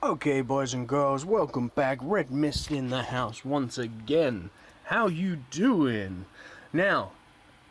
Okay, boys and girls, welcome back. Redmissed in the house once again. How you doing? Now,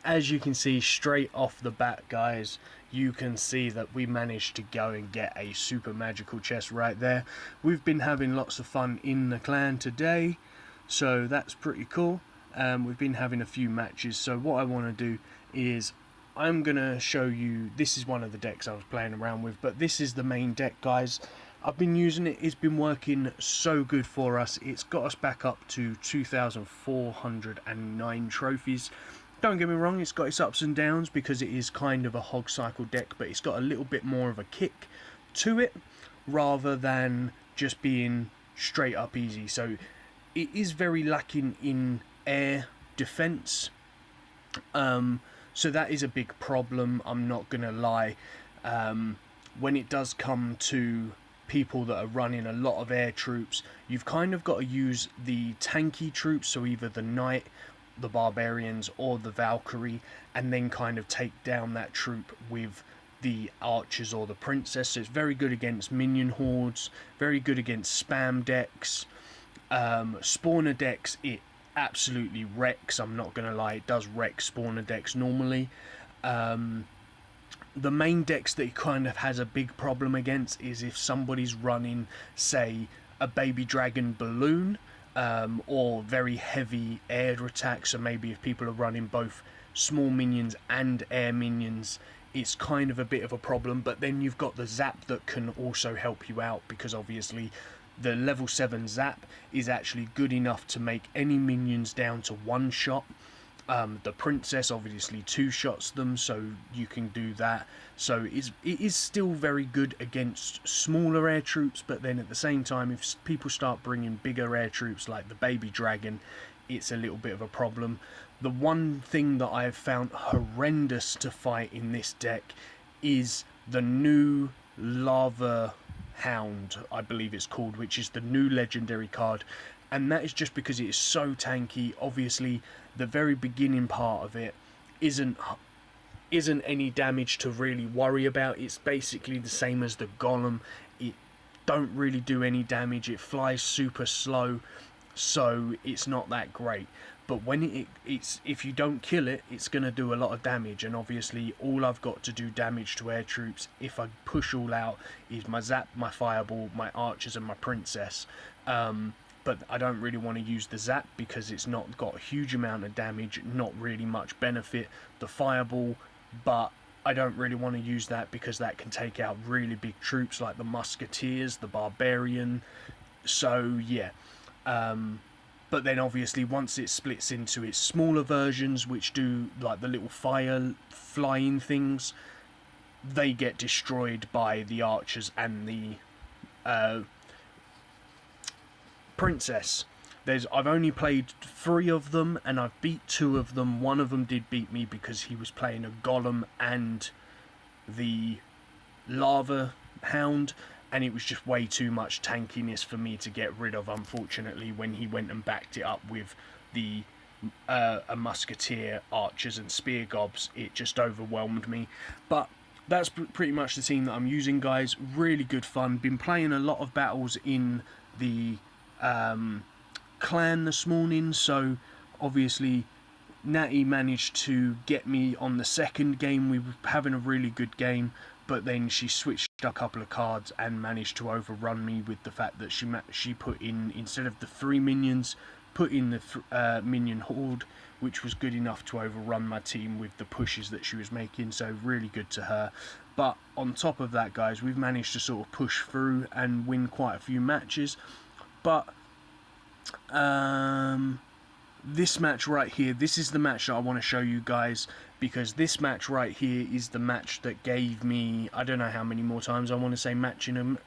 as you can see straight off the bat, guys, you can see that we managed to go and get a super magical chest right there. We've been having lots of fun in the clan today, so that's pretty cool. We've been having a few matches, so what I want to do is I'm going to show you, this is one of the decks I was playing around with, but this is the main deck, guys. I've been using it, it's been working so good for us. It's got us back up to 2,409 trophies. Don't get me wrong, it's got its ups and downs because it is kind of a hog cycle deck, but it's got a little bit more of a kick to it rather than just being straight up easy. So it is very lacking in air defense. So that is a big problem, I'm not gonna lie. When it does come to people that are running a lot of air troops, you've kind of got to use the tanky troops, so either the knight, the barbarians, or the Valkyrie, and then kind of take down that troop with the archers or the princess. So it's very good against minion hordes, very good against spam decks. Spawner decks, it absolutely wrecks, I'm not gonna lie, it does wreck spawner decks normally. The main decks that it kind of has a big problem against is if somebody's running, say, a baby dragon balloon, or very heavy air attacks. So maybe if people are running both small minions and air minions, it's kind of a bit of a problem. But then you've got the zap that can also help you out, because obviously the level 7 zap is actually good enough to make any minions down to one shot. The princess obviously two shots them, so you can do that. So it is still very good against smaller air troops, but then at the same time, if people start bringing bigger air troops like the baby dragon, it's a little bit of a problem. The one thing that I have found horrendous to fight in this deck is the new lava hound, I believe it's called, which is the new legendary card. And that is just because it is so tanky. Obviously, the very beginning part of it isn't any damage to really worry about. It's basically the same as the golem. It don't really do any damage. It flies super slow, so it's not that great. But when it's if you don't kill it, it's going to do a lot of damage. And obviously, all I've got to do damage to air troops, if I push all out, is my zap, my fireball, my archers, and my princess. But I don't really want to use the zap because it's not got a huge amount of damage, not really much benefit. The fireball, but I don't really want to use that because that can take out really big troops like the musketeers, the barbarian. So yeah. But then obviously once it splits into its smaller versions, which do like the little fire flying things, they get destroyed by the archers and the princess. I've only played 3 of them and I've beat 2 of them. One of them did beat me because he was playing a golem and the lava hound, and it was just way too much tankiness for me to get rid of, unfortunately, when he went and backed it up with the a musketeer, archers and spear gobs. It just overwhelmed me. But that's pretty much the team that I'm using, guys. Really good fun. Been playing a lot of battles in the clan this morning, so obviously Natty managed to get me on the second game. We were having a really good game, but then she switched a couple of cards and managed to overrun me with the fact that she put in, instead of the 3 minions, put in the minion horde, which was good enough to overrun my team with the pushes that she was making. So really good to her. But on top of that, guys, we've managed to sort of push through and win quite a few matches. But this match right here, this is the match that I want to show you guys, because this match right here is the match that gave me, I don't know how many more times I want to say match in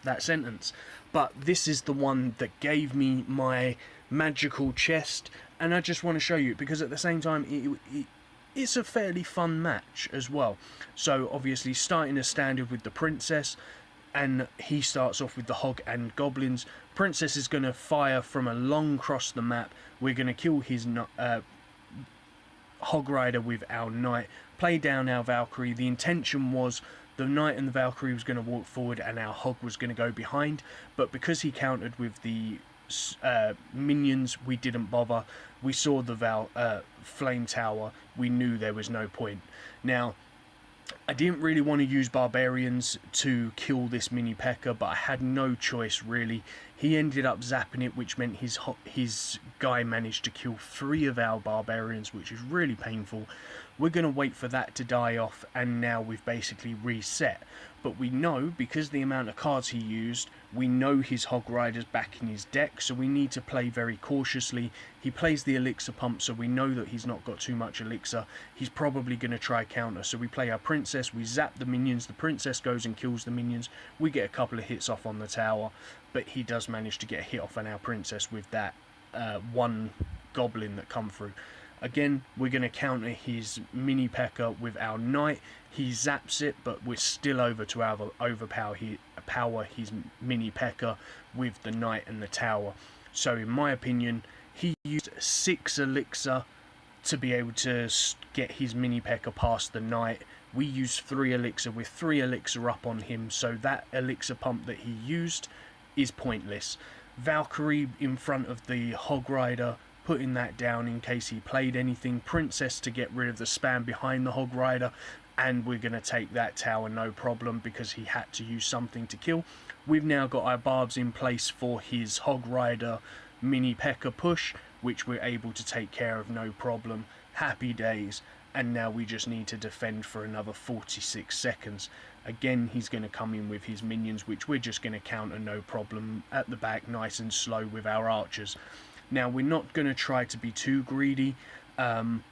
that sentence, but this is the one that gave me my magical chest, and I just want to show you it because at the same time it's a fairly fun match as well. So obviously starting as standard with the princess, and he starts off with the hog and goblins. Princess is going to fire from a long across the map. We're going to kill his hog rider with our knight, play down our Valkyrie. The intention was the knight and the Valkyrie was going to walk forward and our hog was going to go behind, but because he countered with the minions, we didn't bother. We saw the flame tower, we knew there was no point. Now, I didn't really want to use barbarians to kill this mini P.E.K.K.A, but I had no choice really. He ended up zapping it, which meant his guy managed to kill 3 of our barbarians, which is really painful. We're going to wait for that to die off, and now we've basically reset. But we know, because the amount of cards he used, we know his Hog Rider's back in his deck, so we need to play very cautiously. He plays the Elixir Pump, so we know that he's not got too much Elixir. He's probably going to try counter, so we play our Princess, we zap the minions, the Princess goes and kills the minions, we get a couple of hits off on the tower, but he does manage to get a hit off on our Princess with that one Goblin that come through. Again, we're going to counter his mini P.E.K.K.A with our Knight. He zaps it, but we're still over to overpower his mini P.E.K.K.A with the Knight and the Tower. So in my opinion, he used 6 Elixir to be able to get his mini P.E.K.K.A past the Knight. We used 3 Elixir with 3 Elixir up on him, so that Elixir Pump that he used is pointless. Valkyrie in front of the Hog Rider, putting that down in case he played anything. Princess to get rid of the spam behind the Hog Rider, and we're going to take that tower no problem because he had to use something to kill. We've now got our barbs in place for his Hog Rider mini P.E.K.K.A push, which we're able to take care of no problem. Happy days. And now we just need to defend for another 46 seconds. Again, he's going to come in with his minions, which we're just going to counter no problem at the back, nice and slow with our archers. Now, we're not going to try to be too greedy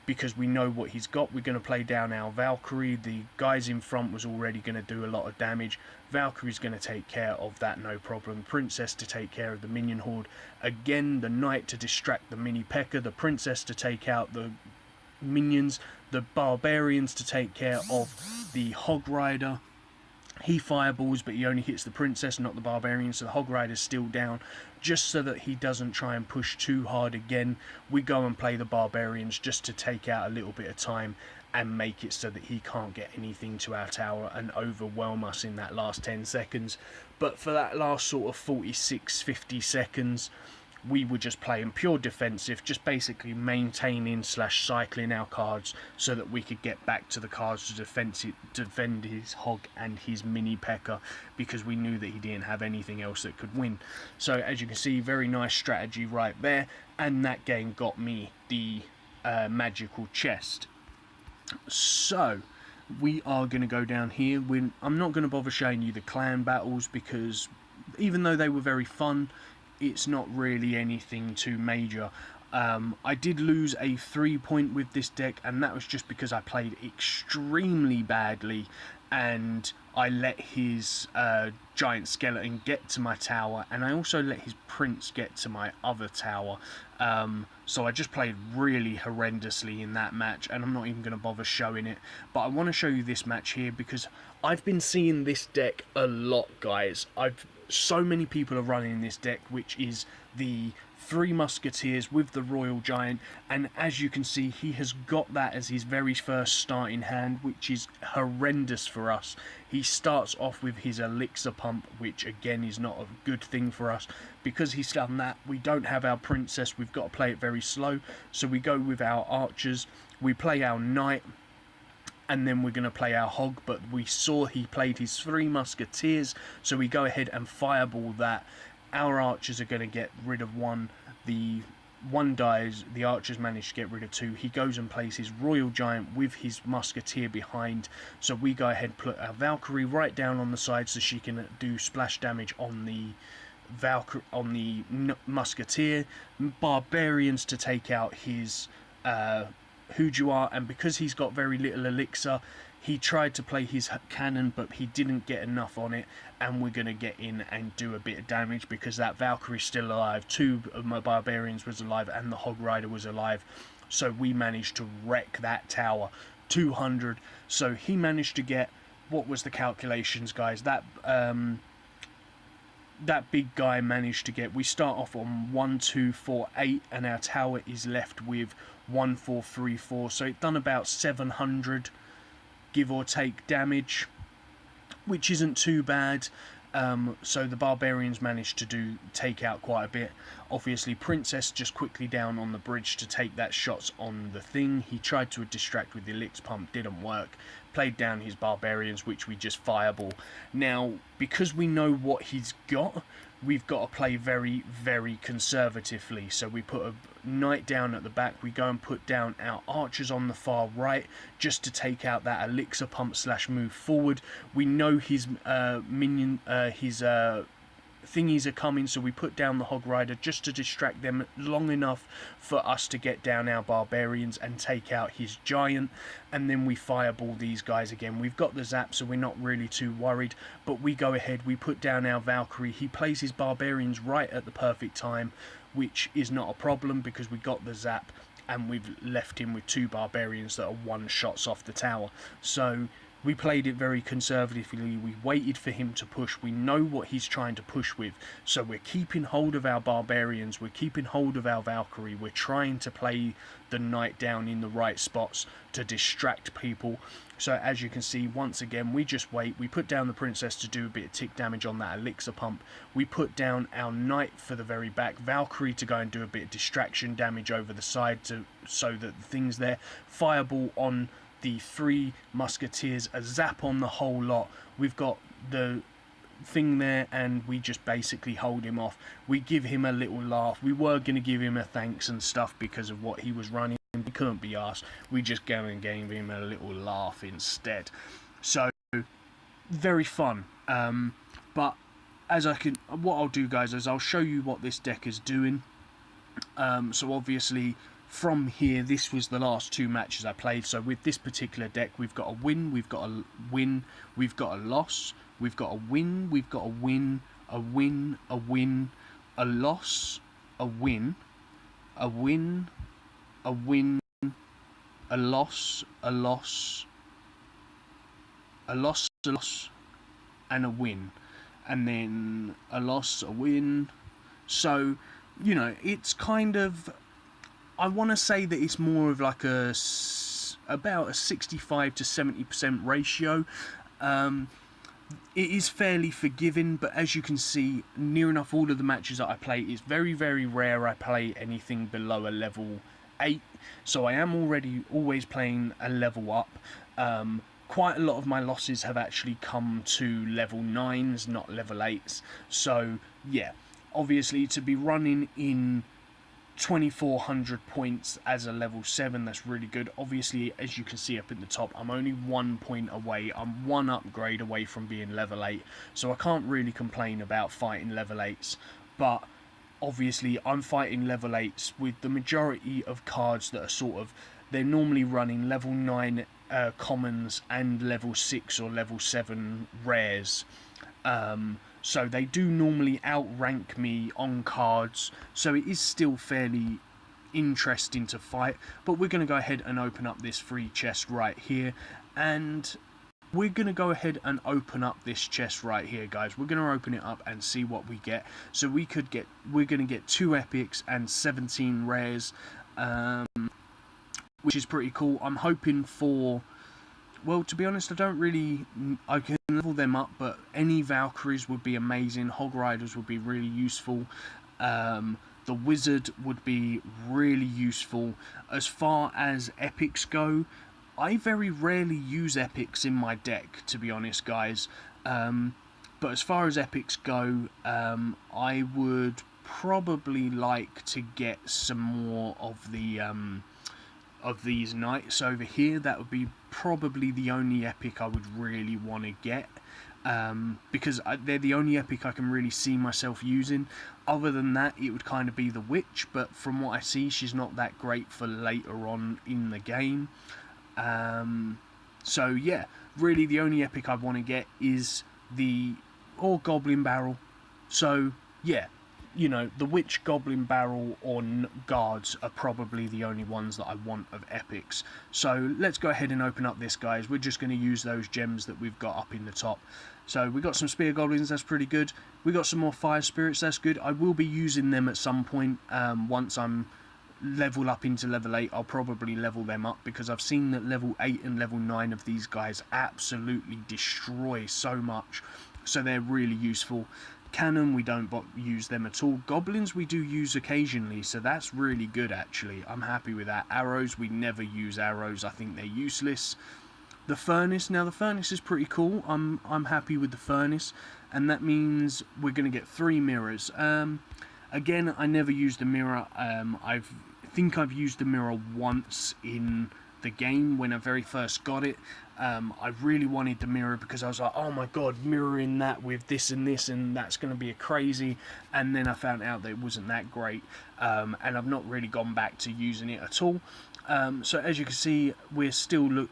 because we know what he's got. We're going to play down our Valkyrie. The guys in front was already going to do a lot of damage. Valkyrie's going to take care of that, no problem. Princess to take care of the minion horde. Again, the Knight to distract the mini P.E.K.K.A. The Princess to take out the minions. The Barbarians to take care of the Hog Rider. He fireballs, but he only hits the Princess, not the Barbarian, so the Hog Rider's still down. Just so that he doesn't try and push too hard again, we go and play the Barbarians just to take out a little bit of time and make it so that he can't get anything to our tower and overwhelm us in that last 10 seconds. But for that last sort of 46-50 seconds, we were just playing pure defensive, just basically maintaining / cycling our cards so that we could get back to the cards to defend his Hog and his mini P.E.K.K.A, because we knew that he didn't have anything else that could win. So as you can see, very nice strategy right there, and that game got me the magical chest. So we are going to go down here. I'm not going to bother showing you the clan battles because even though they were very fun, it's not really anything too major. I did lose a 3-point with this deck, and that was just because I played extremely badly and I let his giant skeleton get to my tower, and I also let his prince get to my other tower. So I just played really horrendously in that match, and I'm not even going to bother showing it. But I want to show you this match here because I've been seeing this deck a lot, guys. So many people are running this deck, which is the 3 Musketeers with the Royal Giant, and as you can see, he has got that as his very first starting hand, which is horrendous for us. He starts off with his Elixir Pump, which again is not a good thing for us. Because he's done that, we don't have our Princess, we've got to play it very slow, so we go with our archers, we play our Knight, and then we're going to play our Hog, but we saw he played his 3 Musketeers, so we go ahead and fireball that. Our archers are going to get rid of 1. The 1 dies, the archers manage to get rid of 2. He goes and plays his Royal Giant with his Musketeer behind, so we go ahead and put our Valkyrie right down on the side so she can do splash damage on the Musketeer. Barbarians to take out his Hujuar, and because he's got very little elixir, he tried to play his cannon, but he didn't get enough on it, and we're going to get in and do a bit of damage because that Valkyrie's still alive. 2 of my Barbarians was alive, and the Hog Rider was alive, so we managed to wreck that tower. 200, so he managed to get, what was the calculations, guys? That big guy managed to get, we start off on 1, 2, 4, 8, and our tower is left with 1, 4, 3, 4, so it done about 700 give or take damage. which isn't too bad. So the barbarians managed to take out quite a bit. Obviously, Princess just quickly down on the bridge to take that shots on the thing. He tried to distract with the elixir pump, didn't work. Played down his barbarians, which we just fireball. Now, because we know what he's got, we've got to play very, very conservatively. So we put a knight down at the back. We go and put down our archers on the far right just to take out that elixir pump / move forward. We know his thingies are coming, so we put down the hog rider just to distract them long enough for us to get down our barbarians and take out his giant, and then we fireball these guys again. We've got the zap, so we're not really too worried, but we go ahead, we put down our Valkyrie. He plays his barbarians right at the perfect time, which is not a problem because we got the zap and we've left him with 2 barbarians that are 1 shots off the tower. So we played it very conservatively. We waited for him to push. We know what he's trying to push with. So we're keeping hold of our barbarians. We're keeping hold of our Valkyrie. We're trying to play the knight down in the right spots to distract people. So as you can see, once again, we just wait. We put down the princess to do a bit of tick damage on that elixir pump. We put down our knight for the very back. Valkyrie to go and do a bit of distraction damage over the side so that the thing's there. Fireball on the 3 musketeers, a zap on the whole lot. We've got the thing there and we just basically hold him off. We give him a little laugh. We were going to give him a thanks and stuff because of what he was running. We couldn't be asked. We just go and gave him a little laugh instead. So very fun. But what I'll do, guys, is I'll show you what this deck is doing. So obviously, from here, this was the last 2 matches I played. So with this particular deck, we've got a win, we've got a win, we've got a loss, we've got a win, we've got a win, a win, a win, a loss, a win, a win, a win, a loss, a loss, a loss, a loss, and a win. And then a loss, a win. So, you know, it's kind of, I want to say that it's more of like about a 65 to 70% ratio. It is fairly forgiving, but as you can see, near enough all of the matches that I play, it's very, very rare I play anything below a level 8. So I am always playing a level up. Quite a lot of my losses have actually come to level 9s, not level 8s. So yeah, obviously to be running in 2400 points as a level 7, that's really good. Obviously, as you can see up in the top, I'm only 1 point away. I'm 1 upgrade away from being level 8, so I can't really complain about fighting level 8s. But obviously I'm fighting level 8s with the majority of cards that are they're normally running level 9 commons and level 6 or level 7 rares. So they do normally outrank me on cards, so it is still fairly interesting to fight. But we're going to go ahead and open up this free chest right here, and we're going to go ahead and open up this chest right here, guys. We're going to open it up and see what we get. So we're going to get 2 epics and 17 rares, which is pretty cool. I'm hoping for, well, to be honest, I can level them up, but any Valkyries would be amazing. Hog Riders would be really useful. The Wizard would be really useful. As far as epics go, I very rarely use epics in my deck, to be honest, guys. But as far as epics go, I would probably like to get some more of these knights over here. That would be probably the only epic I would really want to get, because they're the only epic I can really see myself using. Other than that, it would kind of be the witch, but from what I see, she's not that great for later on in the game. So yeah, really the only epic I want to get is or Goblin Barrel. So yeah, you know, the Witch, Goblin Barrel, or Guards are probably the only ones that I want of epics. So let's go ahead and open up this, guys. We're just going to use those gems that we've got up in the top. So we got some Spear Goblins, that's pretty good. We got some more Fire Spirits, that's good. I will be using them at some point once I'm level up into level 8, I'll probably level them up, because I've seen that level 8 and level 9 of these guys absolutely destroy so much, so they're really useful. Cannon, we don't use them at all. Goblins we do use occasionally, so that's really good actually. I'm happy with that. Arrows, we never use arrows. I think they're useless. The furnace, now the furnace is pretty cool. I'm happy with the furnace, and that means we're going to get 3 mirrors. Again, I never used the mirror. I think I've used the mirror once in the game when I very first got it. I really wanted the mirror because I was like, oh my god, mirroring that with this and this, and that's going to be a crazy. And then I found out that it wasn't that great, and I've not really gone back to using it at all. So as you can see, we're still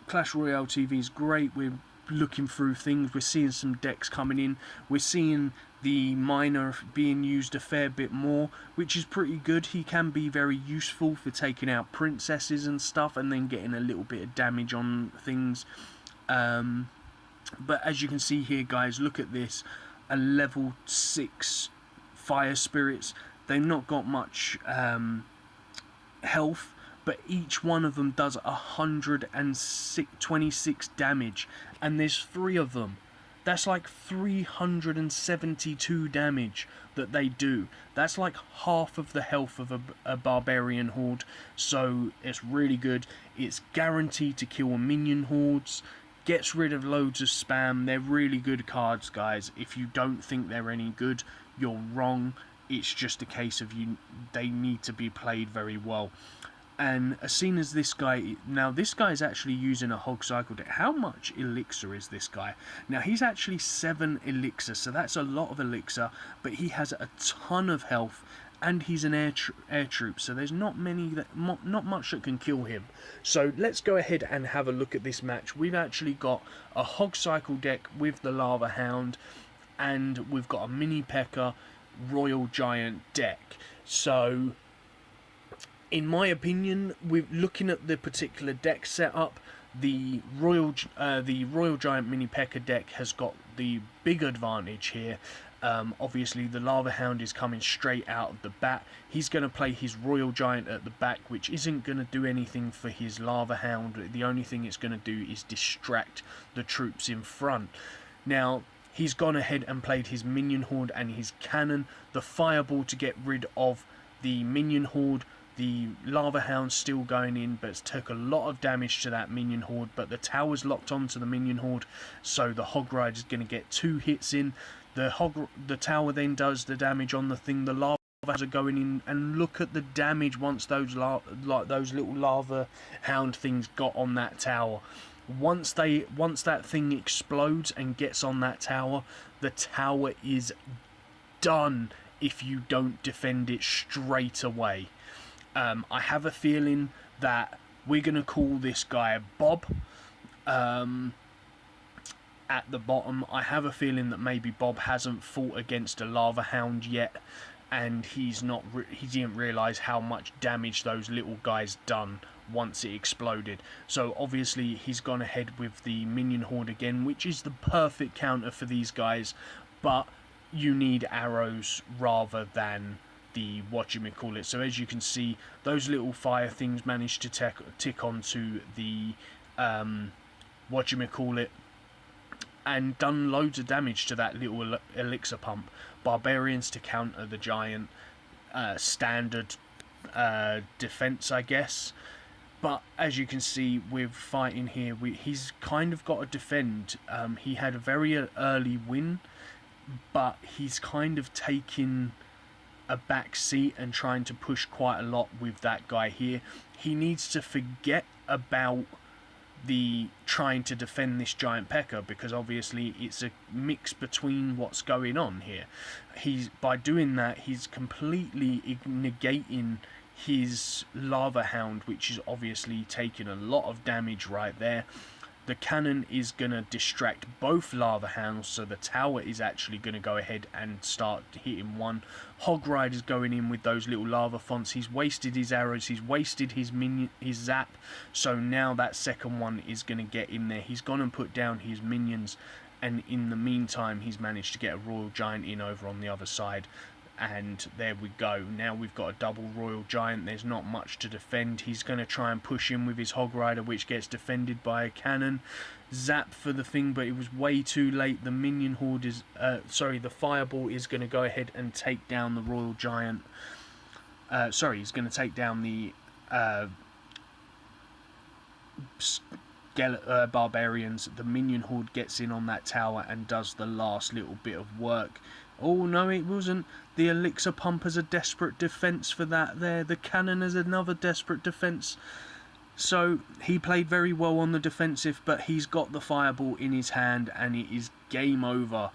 Clash Royale TV is great. We're looking through things. We're seeing some decks coming in. We're seeing the miner being used a fair bit more, which is pretty good. He can be very useful for taking out princesses and stuff, and then getting a little bit of damage on things. But as you can see here, guys, look at this. A level 6 fire spirits. They've not got much health, but each one of them does 126 damage, and there's 3 of them. That's like 372 damage that they do. That's like half of the health of a barbarian horde, so it's really good. It's guaranteed to kill minion hordes, gets rid of loads of spam. They're really good cards, guys. If you don't think they're any good, you're wrong. It's just a case of they need to be played very well. And as soon as this guy, now this guy is actually using a hog cycle deck. How much elixir is this guy? Now he's actually 7 elixir, so that's a lot of elixir, but he has a ton of health, and he's an air troop, so there's not much that can kill him. So let's go ahead and have a look at this match. We've actually got a hog cycle deck with the lava hound, and we've got a mini P.E.K.K.A. royal giant deck. So in my opinion, we're looking at the particular deck setup. The royal giant mini P.E.K.K.A. deck has got the big advantage here. Obviously, the lava hound is coming straight out of the bat. He's going to play his royal giant at the back, which isn't going to do anything for his lava hound. The only thing it's going to do is distract the troops in front. Now, he's gone ahead and played his minion horde and his cannon, the fireball to get rid of the minion horde. The lava hound's still going in, but it's took a lot of damage to that minion horde, but the tower's locked onto the minion horde, so the hog rider is going to get 2 hits in. The tower then does the damage on the thing. The lava are going in, and look at the damage once those little lava hound things got on that tower. Once that thing explodes and gets on that tower, the tower is done if you don't defend it straight away. I have a feeling that we're going to call this guy Bob at the bottom. I have a feeling that maybe Bob hasn't fought against a lava hound yet, and he didn't realise how much damage those little guys done once it exploded. So obviously he's gone ahead with the minion horde again, which is the perfect counter for these guys, but you need arrows rather than the whatchamacallit. So as you can see, those little fire things managed to tick onto the whatchamacallit and done loads of damage to that little elixir pump. Barbarians to counter the giant, standard defense, I guess. But as you can see, we're fighting here. He's kind of got to defend. He had a very early win, but he's kind of taken a back seat and trying to push quite a lot with that guy here. He needs to forget about the trying to defend this giant P.E.K.K.A. because obviously it's a mix between what's going on here. By doing that, he's completely negating his lava hound, which is obviously taking a lot of damage right there. The cannon is going to distract both lava hounds, so the tower is actually going to go ahead and start hitting one. Hog Rider's going in with those little lava fonts. He's wasted his arrows, he's wasted his zap, so now that second one is going to get in there. He's gone and put down his minions, and in the meantime he's managed to get a royal giant in over on the other side. and there we go. Now we've got a double royal giant. There's not much to defend. He's going to try and push in with his hog rider, which gets defended by a cannon. Zap for the thing, but it was way too late. The minion horde is the fireball is going to go ahead and take down the royal giant. He's going to take down the barbarians. The minion horde gets in on that tower and does the last little bit of work. Oh no, it wasn't. The elixir pump has a desperate defense for that there. The cannon has another desperate defense. So he played very well on the defensive, but he's got the fireball in his hand and it is game over.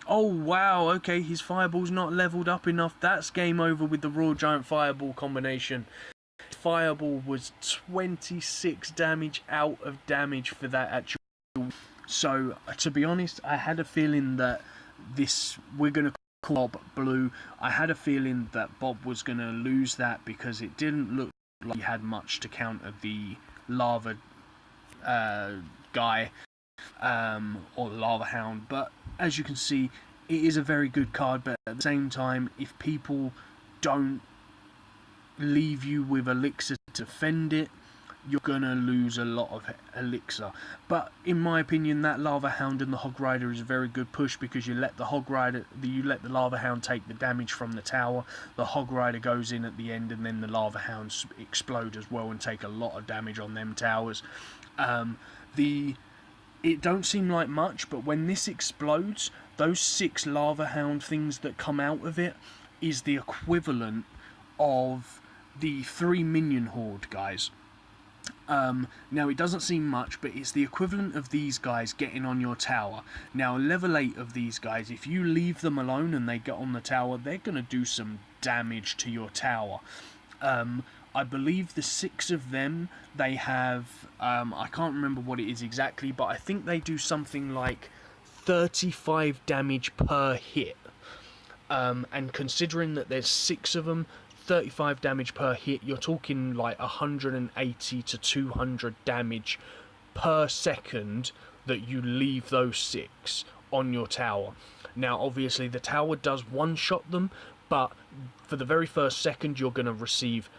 Oh wow, okay, his fireball's not leveled up enough. That's game over with the royal giant fireball combination. Fireball was 26 damage out of damage for that actual. So to be honest, I had a feeling that we're going to call Bob blue. I had a feeling that Bob was going to lose that because it didn't look like he had much to counter the lava guy or the lava hound. But as you can see, it is a very good card, but at the same time, if people don't leave you with elixir to defend it, you're gonna lose a lot of elixir. But in my opinion, that lava hound and the hog rider is a very good push because you let the lava hound take the damage from the tower. The hog rider goes in at the end, and then the lava hounds explode as well and take a lot of damage on them towers. It don't seem like much, but when this explodes, those 6 lava hound things that come out of it is the equivalent of the 3 minion horde guys. Now it doesn't seem much, but it's the equivalent of these guys getting on your tower. Now level 8 of these guys, if you leave them alone and they get on the tower, they're going to do some damage to your tower. I believe the 6 of them, they have, I can't remember what it is exactly, but I think they do something like 35 damage per hit. And considering that there's 6 of them, 35 damage per hit, you're talking like 180 to 200 damage per second that you leave those 6 on your tower. Now obviously the tower does one-shot them, but for the very first second you're going to receive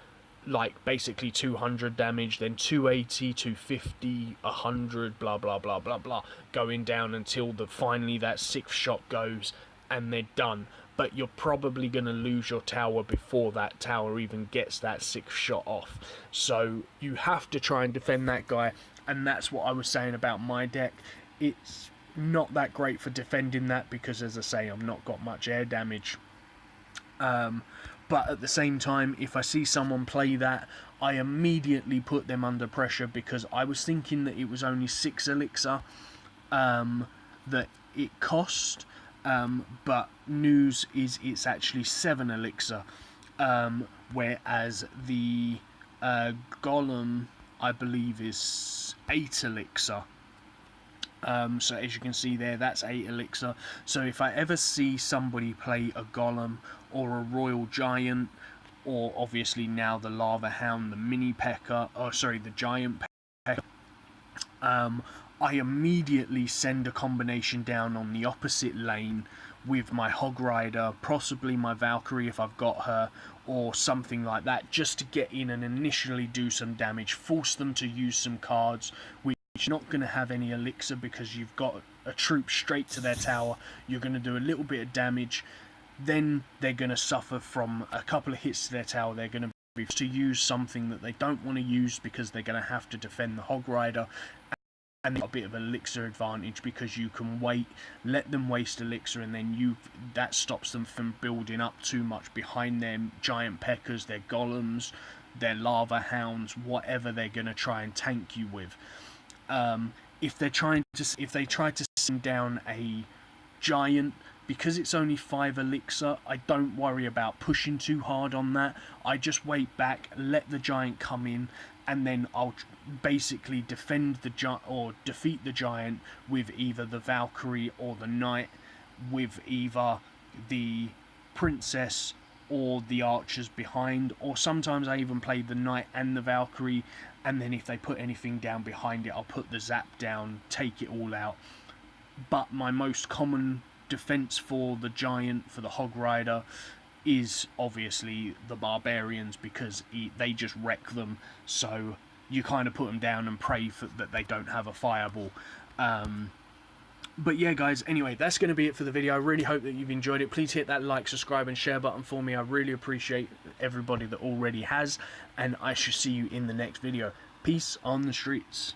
like basically 200 damage, then 280, 250, 100, blah blah blah blah blah, going down until finally that 6th shot goes and they're done. But you're probably going to lose your tower before that tower even gets that 6th shot off. So you have to try and defend that guy, and that's what I was saying about my deck. It's not that great for defending that because, as I say, I've not got much air damage. But at the same time, if I see someone play that, I immediately put them under pressure because I was thinking that it was only 6 elixir that it cost. But news is it's actually 7 elixir, whereas the golem, I believe, is 8 elixir. So as you can see there, that's 8 elixir. So if I ever see somebody play a golem or a royal giant, or obviously now the lava hound, the mini P.E.K.K.A, the giant P.E.K.K.A, I immediately send a combination down on the opposite lane with my hog rider, possibly my Valkyrie if I've got her, or something like that, just to get in and initially do some damage, force them to use some cards which are not going to have any elixir because you've got a troop straight to their tower. You're going to do a little bit of damage, then they're going to suffer from a couple of hits to their tower. They're going to be forced to use something that they don't want to use because they're going to have to defend the hog rider, and a bit of elixir advantage because you can wait, let them waste elixir, and then that stops them from building up too much behind their giant P.E.K.K.As, their golems, their lava hounds, whatever they're going to try and tank you with. If they try to send down a giant, because it's only 5 elixir, I don't worry about pushing too hard on that. I just wait back, let the giant come in, and then I'll basically defend the giant or defeat the giant with either the Valkyrie or the knight, with either the princess or the archers behind, or sometimes I even play the knight and the Valkyrie, and then if they put anything down behind it, I'll put the zap down, take it all out. But my most common defense for the giant, for the hog rider, is obviously the barbarians, because they just wreck them. So you kind of put them down and pray that they don't have a fireball. But yeah, guys, anyway, that's going to be it for the video. I really hope that you've enjoyed it. Please hit that like, subscribe, and share button for me. I really appreciate everybody that already has, and I shall see you in the next video. Peace on the streets.